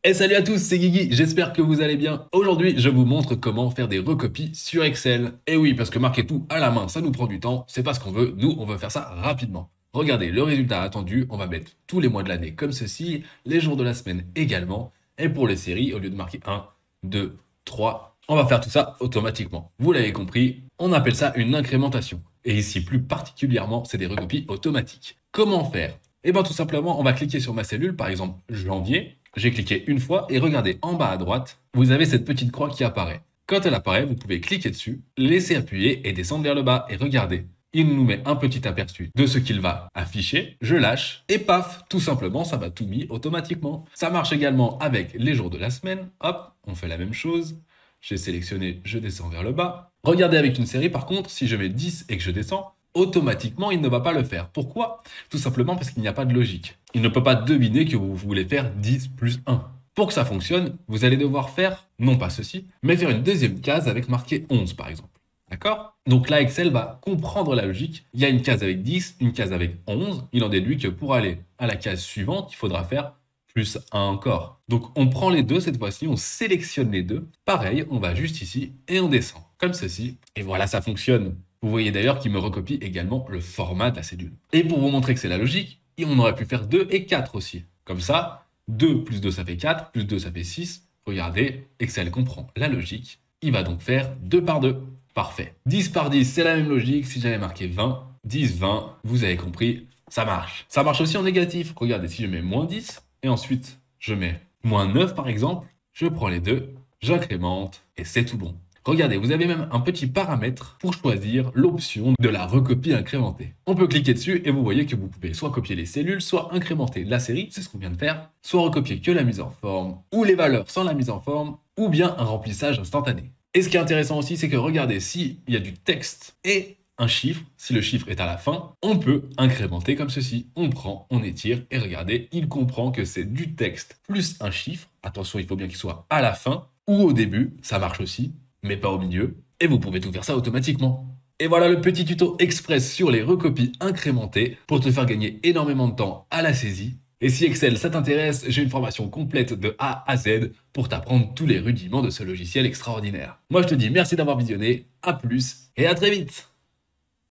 Et salut à tous, c'est Guigui, j'espère que vous allez bien. Aujourd'hui, je vous montre comment faire des recopies sur Excel. Et oui, parce que marquer tout à la main, ça nous prend du temps, c'est pas ce qu'on veut, nous, on veut faire ça rapidement. Regardez, le résultat attendu, on va mettre tous les mois de l'année comme ceci, les jours de la semaine également, et pour les séries, au lieu de marquer 1, 2, 3, on va faire tout ça automatiquement. Vous l'avez compris, on appelle ça une incrémentation. Et ici, plus particulièrement, c'est des recopies automatiques. Comment faire? Eh bien tout simplement, on va cliquer sur ma cellule, par exemple janvier. J'ai cliqué une fois et regardez en bas à droite, vous avez cette petite croix qui apparaît. Quand elle apparaît, vous pouvez cliquer dessus, laisser appuyer et descendre vers le bas. Et regardez, il nous met un petit aperçu de ce qu'il va afficher. Je lâche et paf, tout simplement, ça va tout mis automatiquement. Ça marche également avec les jours de la semaine. Hop, on fait la même chose. J'ai sélectionné, je descends vers le bas. Regardez avec une série par contre, si je mets 10 et que je descends, automatiquement, il ne va pas le faire. Pourquoi? Tout simplement parce qu'il n'y a pas de logique. Il ne peut pas deviner que vous voulez faire 10 plus 1. Pour que ça fonctionne, vous allez devoir faire, non pas ceci, mais faire une deuxième case avec marqué 11 par exemple. D'accord? Donc là, Excel va comprendre la logique. Il y a une case avec 10, une case avec 11. Il en déduit que pour aller à la case suivante, il faudra faire plus 1 encore. Donc on prend les deux cette fois-ci, on sélectionne les deux. Pareil, on va juste ici et on descend, comme ceci. Et voilà, ça fonctionne. Vous voyez d'ailleurs qu'il me recopie également le format de la cellule. Et pour vous montrer que c'est la logique, on aurait pu faire 2 et 4 aussi. Comme ça, 2 plus 2 ça fait 4, plus 2 ça fait 6. Regardez, Excel comprend la logique. Il va donc faire 2 par 2. Parfait. 10 par 10, c'est la même logique. Si j'avais marqué 20, 10, 20, vous avez compris, ça marche. Ça marche aussi en négatif. Regardez, si je mets moins 10, et ensuite je mets moins 9 par exemple, je prends les deux, j'incrémente, et c'est tout bon. Regardez, vous avez même un petit paramètre pour choisir l'option de la recopie incrémentée. On peut cliquer dessus et vous voyez que vous pouvez soit copier les cellules, soit incrémenter la série, c'est ce qu'on vient de faire, soit recopier que la mise en forme, ou les valeurs sans la mise en forme, ou bien un remplissage instantané. Et ce qui est intéressant aussi, c'est que regardez, s'il y a du texte et un chiffre, si le chiffre est à la fin, on peut incrémenter comme ceci. On prend, on étire, et regardez, il comprend que c'est du texte plus un chiffre. Attention, il faut bien qu'il soit à la fin, ou au début, ça marche aussi, mais pas au milieu, et vous pouvez tout faire ça automatiquement. Et voilà le petit tuto express sur les recopies incrémentées pour te faire gagner énormément de temps à la saisie. Et si Excel ça t'intéresse, j'ai une formation complète de A à Z pour t'apprendre tous les rudiments de ce logiciel extraordinaire. Moi je te dis merci d'avoir visionné, à plus et à très vite.